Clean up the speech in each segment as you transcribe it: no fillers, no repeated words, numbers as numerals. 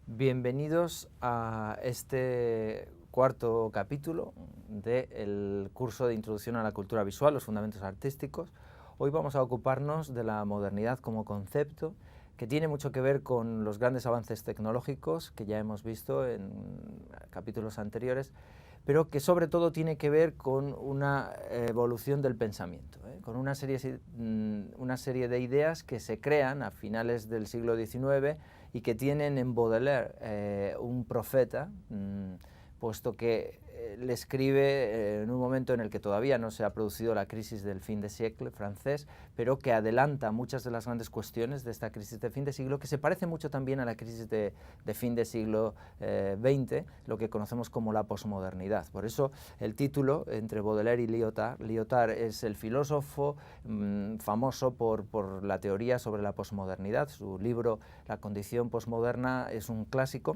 Bienvenidos a este cuarto capítulo del curso de Introducción a la Cultura Visual, los fundamentos artísticos. Hoy vamos a ocuparnos de la modernidad como concepto, que tiene mucho que ver con los grandes avances tecnológicos que ya hemos visto en capítulos anteriores, pero que sobre todo tiene que ver con una evolución del pensamiento, con una serie de ideas que se crean a finales del siglo XIX y que tienen en Baudelaire un profeta, puesto que le escribe en un momento en el que todavía no se ha producido la crisis del fin de siglo francés, pero que adelanta muchas de las grandes cuestiones de esta crisis de fin de siglo, que se parece mucho también a la crisis de fin de siglo XX, lo que conocemos como la posmodernidad. Por eso el título, entre Baudelaire y Lyotard, Lyotard es el filósofo famoso por la teoría sobre la posmodernidad. Su libro La condición posmoderna es un clásico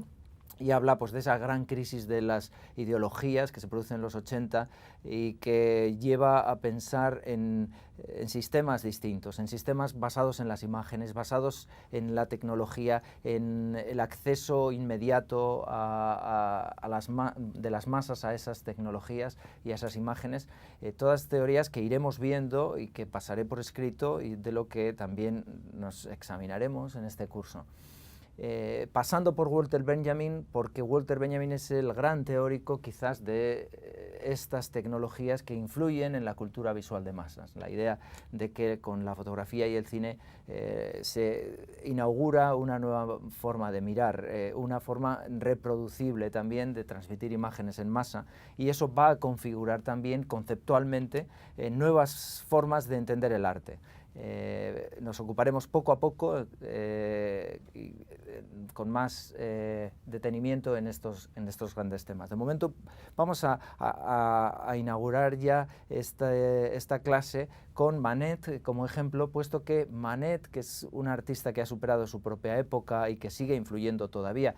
y habla pues, de esa gran crisis de las ideologías que se produce en los 80 y que lleva a pensar en sistemas distintos, en sistemas basados en las imágenes, basados en la tecnología, en el acceso inmediato de las masas a esas tecnologías y a esas imágenes, todas teorías que iremos viendo y que pasaré por escrito y de lo que también nos examinaremos en este curso. Pasando por Walter Benjamin, porque Walter Benjamin es el gran teórico quizás de estas tecnologías que influyen en la cultura visual de masas. La idea de que con la fotografía y el cine se inaugura una nueva forma de mirar, una forma reproducible también de transmitir imágenes en masa, y eso va a configurar también conceptualmente nuevas formas de entender el arte. Nos ocuparemos poco a poco con más detenimiento en estos grandes temas. De momento vamos a inaugurar ya esta clase con Manet como ejemplo, puesto que Manet, que es un artista que ha superado su propia época y que sigue influyendo todavía,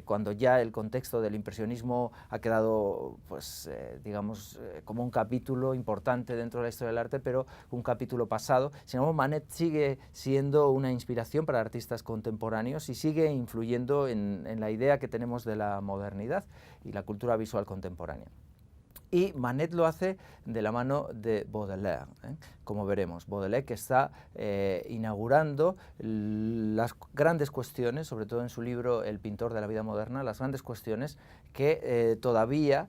cuando ya el contexto del impresionismo ha quedado, pues, digamos, como un capítulo importante dentro de la historia del arte, pero un capítulo pasado. Sin embargo, Manet sigue siendo una inspiración para artistas contemporáneos y sigue influyendo en la idea que tenemos de la modernidad y la cultura visual contemporánea. Y Manet lo hace de la mano de Baudelaire, como veremos. Baudelaire que está inaugurando las grandes cuestiones, sobre todo en su libro El pintor de la vida moderna, las grandes cuestiones que todavía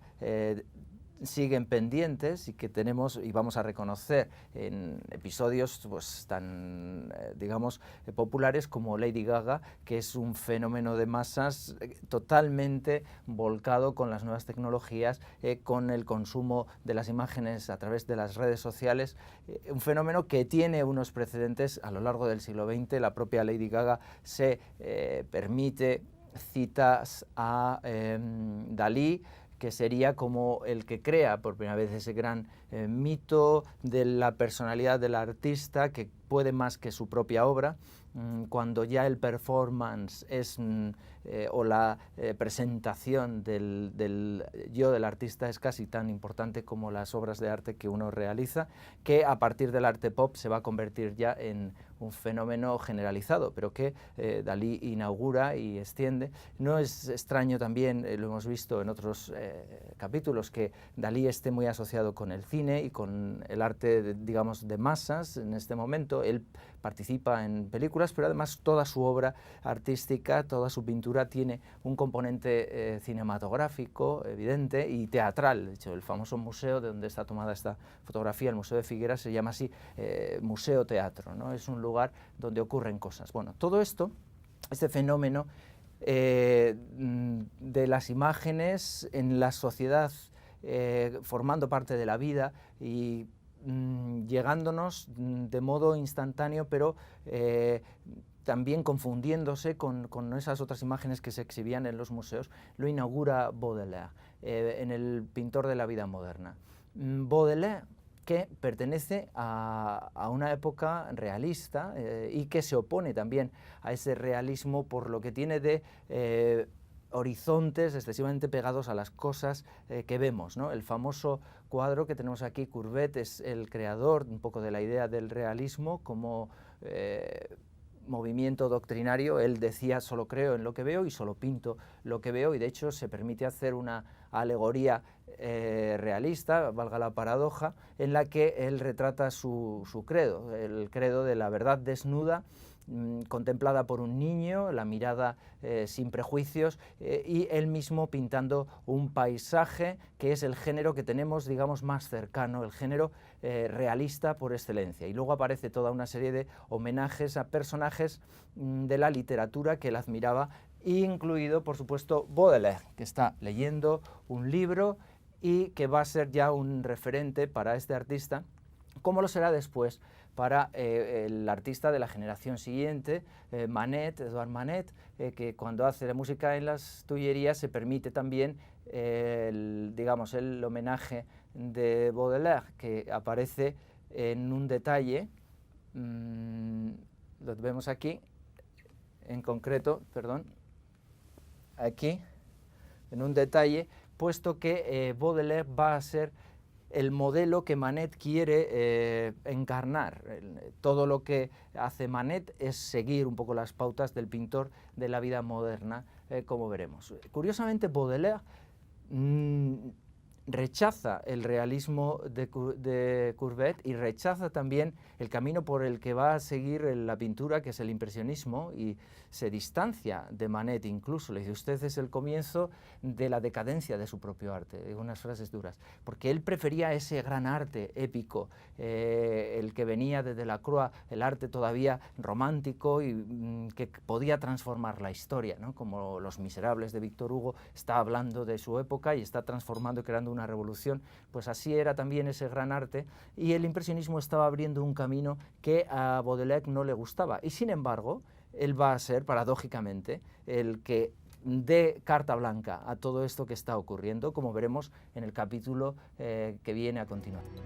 siguen pendientes y que tenemos y vamos a reconocer en episodios pues, tan, digamos, populares como Lady Gaga, que es un fenómeno de masas totalmente volcado con las nuevas tecnologías, con el consumo de las imágenes a través de las redes sociales, un fenómeno que tiene unos precedentes a lo largo del siglo XX. La propia Lady Gaga se permite citas a Dalí, que sería como el que crea por primera vez ese gran mito de la personalidad del artista, que puede más que su propia obra, cuando ya el performance es, o la presentación del yo del artista es casi tan importante como las obras de arte que uno realiza, que a partir del arte pop se va a convertir ya en un fenómeno generalizado, pero que Dalí inaugura y extiende. No es extraño también, lo hemos visto en otros capítulos, que Dalí esté muy asociado con el cine y con el arte, digamos, de masas en este momento. Él participa en películas, pero además toda su obra artística, toda su pintura tiene un componente cinematográfico evidente y teatral. De hecho, el famoso museo de donde está tomada esta fotografía, el Museo de Figueras, se llama así Museo Teatro, ¿no? Es un lugar donde ocurren cosas. Bueno, todo esto, este fenómeno de las imágenes en la sociedad, formando parte de la vida y llegándonos de modo instantáneo, pero también confundiéndose con esas otras imágenes que se exhibían en los museos, lo inaugura Baudelaire en El pintor de la vida moderna. Baudelaire, que pertenece a una época realista y que se opone también a ese realismo por lo que tiene de horizontes excesivamente pegados a las cosas que vemos, ¿no? El famoso cuadro que tenemos aquí, Courbet, es el creador un poco de la idea del realismo como movimiento doctrinario. Él decía: solo creo en lo que veo y solo pinto lo que veo, y de hecho se permite hacer una alegoría realista, valga la paradoja, en la que él retrata su credo, el credo de la verdad desnuda, contemplada por un niño, la mirada sin prejuicios, y él mismo pintando un paisaje que es el género que tenemos, digamos, más cercano, el género realista por excelencia. Y luego aparece toda una serie de homenajes a personajes de la literatura que él admiraba, incluido, por supuesto, Baudelaire, que está leyendo un libro y que va a ser ya un referente para este artista, como lo será después para el artista de la generación siguiente, Manet, Edouard Manet, que cuando hace la música en las Tullerías se permite también digamos, el homenaje de Baudelaire, que aparece en un detalle, lo vemos aquí, en concreto, perdón, aquí, en un detalle, puesto que Baudelaire va a ser el modelo que Manet quiere encarnar. Todo lo que hace Manet es seguir un poco las pautas del pintor de la vida moderna, como veremos. Curiosamente, Baudelaire rechaza el realismo de Courbet y rechaza también el camino por el que va a seguir la pintura, que es el impresionismo, y se distancia de Manet incluso. Le dice: usted es el comienzo de la decadencia de su propio arte. Digo unas frases duras, porque él prefería ese gran arte épico, el que venía de Delacroix, el arte todavía romántico y que podía transformar la historia, ¿no? Como Los Miserables de Víctor Hugo está hablando de su época y está transformando y creando una revolución. Pues así era también ese gran arte, y el impresionismo estaba abriendo un camino que a Baudelaire no le gustaba, y sin embargo él va a ser, paradójicamente, el que dé carta blanca a todo esto que está ocurriendo, como veremos en el capítulo que viene a continuación.